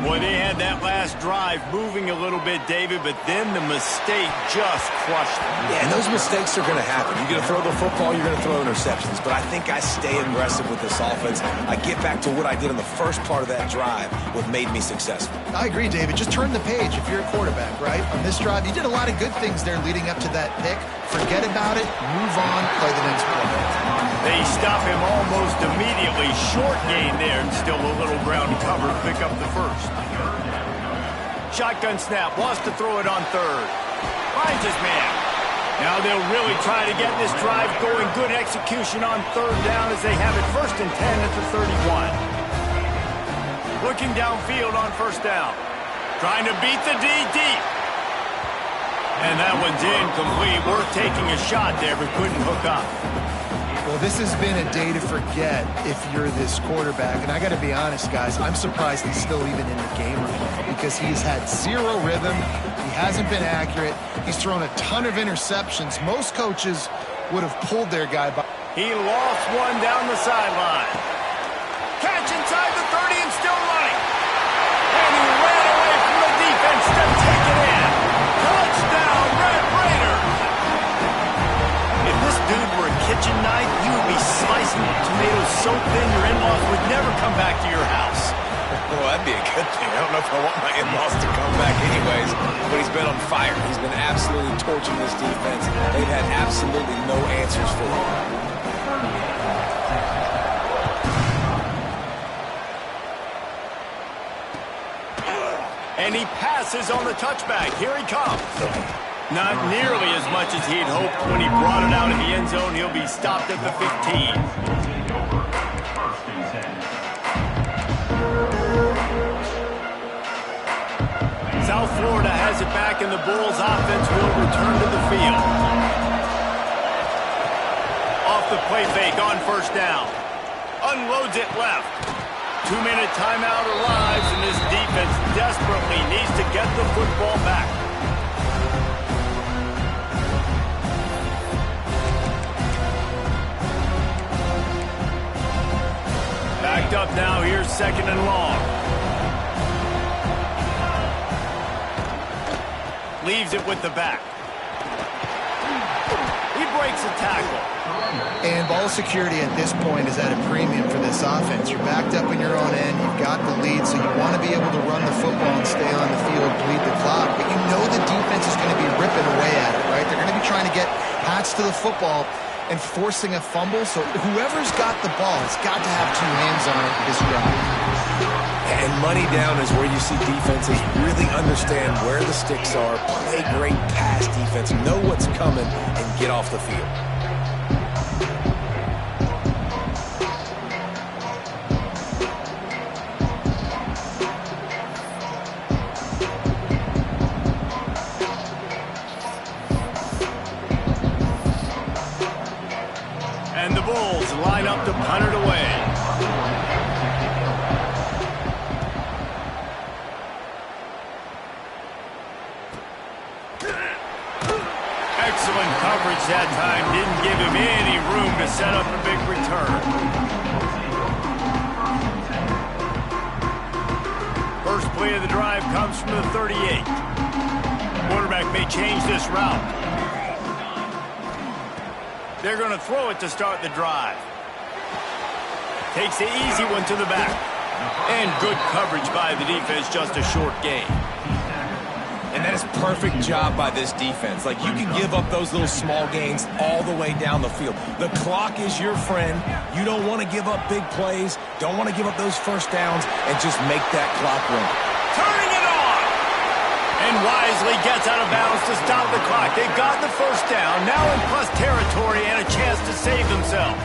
Boy, they had that last drive moving a little bit, David, but then the mistake just crushed them. Yeah, and those mistakes are going to happen. You're going to throw the football, you're going to throw interceptions. But I think I stay aggressive with this offense. I get back to what I did in the first part of that drive, what made me successful. I agree, David. Just turn the page if you're a quarterback, right? On this drive, you did a lot of good things there leading up to that pick. Forget about it, move on, play the next play. They stop him almost immediately. Short gain there, and still a little ground cover to pick up the first. Shotgun snap, wants to throw it on 3rd. Finds his man. Now they'll really try to get this drive going. Good execution on third down as they have it 1st and 10 at the 31. Looking downfield on 1st down. Trying to beat the D deep. And that one's incomplete. Worth taking a shot there, but couldn't hook up. Well, this has been a day to forget if you're this quarterback. And I got to be honest, guys, I'm surprised he's still even in the game right now because he's had zero rhythm. He hasn't been accurate. He's thrown a ton of interceptions. Most coaches would have pulled their guy by. He lost one down the sideline. Catch inside the 30 and still running. And he ran away from the defense to take it in. Touchdown, Red Raiders. If this dude were a kitchen knife, you would be slicing tomatoes so thin your in-laws would never come back to your house. Well, that'd be a good thing. I don't know if I want my in-laws to come back anyways, but he's been on fire. He's been absolutely torching this defense. They've had absolutely no answers for him. And he passes on the touchback. Here he comes. Not nearly as much as he'd hoped when he brought it out in the end zone. He'll be stopped at the 15. South Florida has it back, and the Bulls offense will return to the field. Off the play fake on 1st down. Unloads it left. 2-minute timeout arrives, and this defense desperately needs to get the football back. Backed up now, here's 2nd and long. Leaves it with the back. He breaks a tackle. And ball security at this point is at a premium for this offense. You're backed up in your own end. You've got the lead, so you want to be able to run the football and stay on the field, bleed the clock. But you know the defense is going to be ripping away at it, right? They're going to be trying to get Pats to the football and forcing a fumble. So whoever's got the ball has got to have 2 hands on it this drive. And money down is where you see defenses really understand where the sticks are, play great pass defense, know what's coming, and get off the field. And the Bulls line up to punt it away. Excellent coverage that time. Didn't give him any room to set up a big return. First play of the drive comes from the 38. Quarterback may change this route. They're going to throw it to start the drive. Takes the easy one to the back. And good coverage by the defense, just a short gain. And that is perfect job by this defense. Like, you can give up those little small gains all the way down the field. The clock is your friend. You don't want to give up big plays. Don't want to give up those 1st downs and just make that clock run. Turning it on! And wisely gets out of bounds to stop the clock. They've got the 1st down, now in plus territory and a chance to save themselves.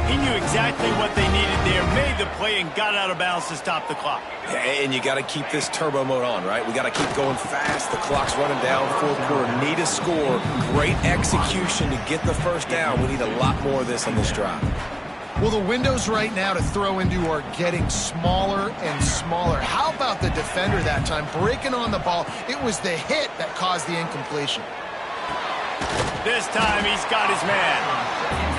He knew exactly what they needed there, made the play, and got out of bounds to stop the clock. And you got to keep this turbo mode on, right? We got to keep going fast. The clock's running down. 4th quarter, need a score. Great execution to get the 1st down. We need a lot more of this on this drive. Well, the windows right now to throw into are getting smaller and smaller. How about the defender that time breaking on the ball? It was the hit that caused the incompletion. This time he's got his man.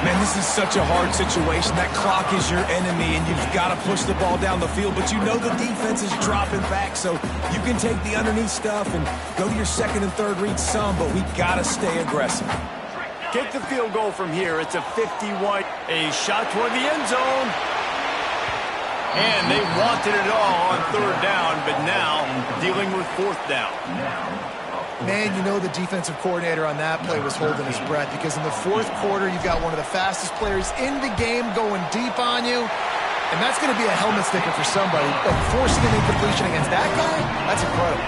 Man, this is such a hard situation. That clock is your enemy, and you've got to push the ball down the field, but you know the defense is dropping back, so you can take the underneath stuff and go to your 2nd and 3rd read some, but we got to stay aggressive. Take the field goal from here. It's a 51. A shot toward the end zone. And they wanted it all on 3rd down, but now dealing with 4th down. Man, you know the defensive coordinator on that play was holding his breath because in the 4th quarter, you've got one of the fastest players in the game going deep on you, and that's going to be a helmet sticker for somebody. But forcing an incompletion against that guy, that's incredible.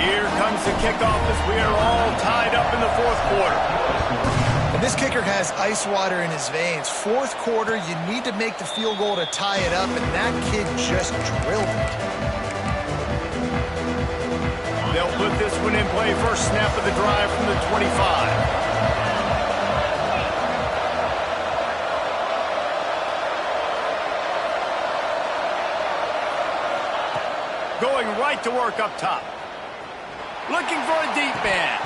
Here comes the kickoff as we are all tied up in the 4th quarter. And this kicker has ice water in his veins. Fourth quarter, you need to make the field goal to tie it up, and that kid just drilled it. They'll put this one in play. First snap of the drive from the 25. Going right to work up top. Looking for a deep man.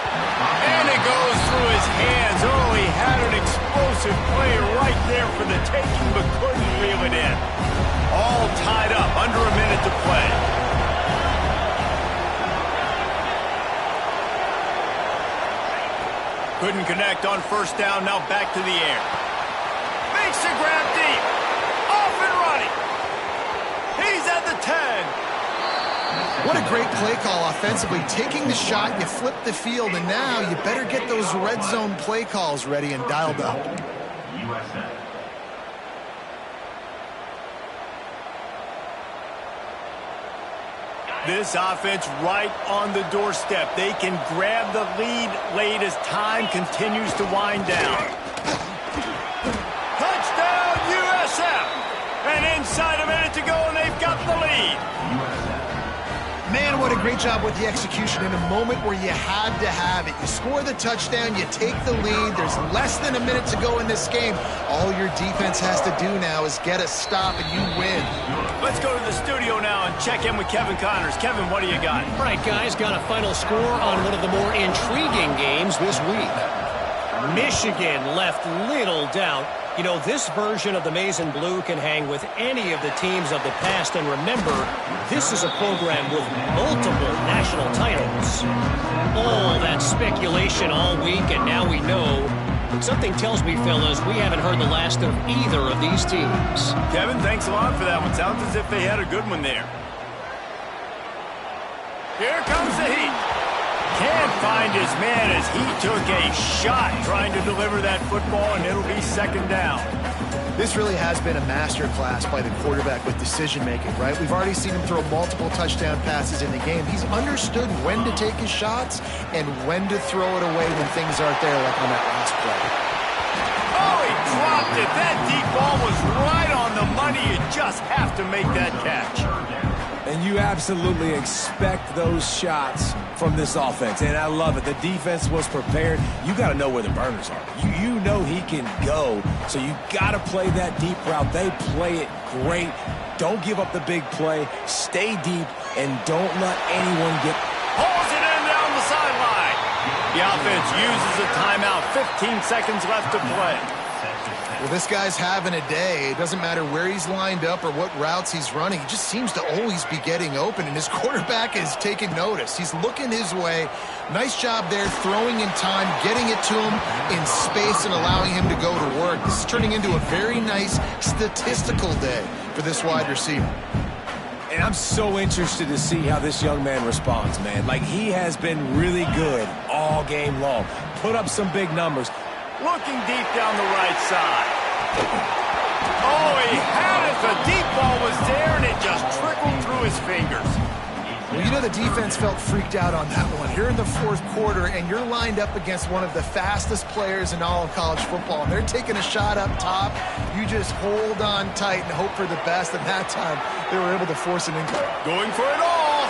And it goes through his hands. Oh, he had an explosive play right there for the taking, but couldn't reel it in. All tied up, under a minute to play. Couldn't connect on first down, now back to the air. Makes a grab deep. Off and running. He's at the 10. What a great play call offensively. Taking the shot, you flip the field, and now you better get those red zone play calls ready and dialed up. USA. This offense right on the doorstep. They can grab the lead late as time continues to wind down. Touchdown, USF! And inside a minute to go, and they've got the lead. Man, what a great job with the execution in a moment where you had to have it. You score the touchdown, you take the lead. There's less than a minute to go in this game. All your defense has to do now is get a stop, and you win. Let's go to the studio now and check in with Kevin Connors. Kevin, what do you got? All right, guys, got a final score on one of the more intriguing games this week. Michigan left little doubt. You know, this version of the Maize and Blue can hang with any of the teams of the past. And remember, this is a program with multiple national titles. All that speculation all week, and now we know. But something tells me, fellas, we haven't heard the last of either of these teams. Kevin, thanks a lot for that one. Sounds as if they had a good one there. Here comes the heat. Can't find his man as he took a shot trying to deliver that football, and it'll be second down. This really has been a master class by the quarterback with decision-making, right? We've already seen him throw multiple touchdown passes in the game. He's understood when to take his shots and when to throw it away when things aren't there, like on that last play. Oh, he dropped it. That deep ball was right on the money. You just have to make that catch. And you absolutely expect those shots from this offense, and I love it. The defense was prepared. You got to know where the burners are. You know he can go, so you got to play that deep route. They play it great. Don't give up the big play. Stay deep, and don't let anyone get... Pulls it in down the sideline. The offense uses a timeout. 15 seconds left to play. Well, this guy's having a day. It doesn't matter where he's lined up or what routes he's running. He just seems to always be getting open, and his quarterback is taking notice. He's looking his way. Nice job there, throwing in time, getting it to him in space, and allowing him to go to work. This is turning into a very nice statistical day for this wide receiver. And I'm so interested to see how this young man responds, man. Like, he has been really good all game long. Put up some big numbers. Looking deep down the right side. Oh, he had it. The deep ball was there, and it just trickled through his fingers. Well, you know the defense felt freaked out on that one. You're in the fourth quarter, and you're lined up against one of the fastest players in all of college football, and they're taking a shot up top. You just hold on tight and hope for the best, and that time they were able to force an incomplete. Going for it all.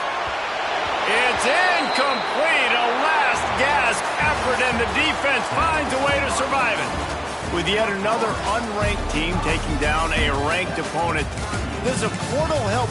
It's incomplete. A last gasp effort, and the defense finds a way to survive it. With yet another unranked team taking down a ranked opponent, does a portal help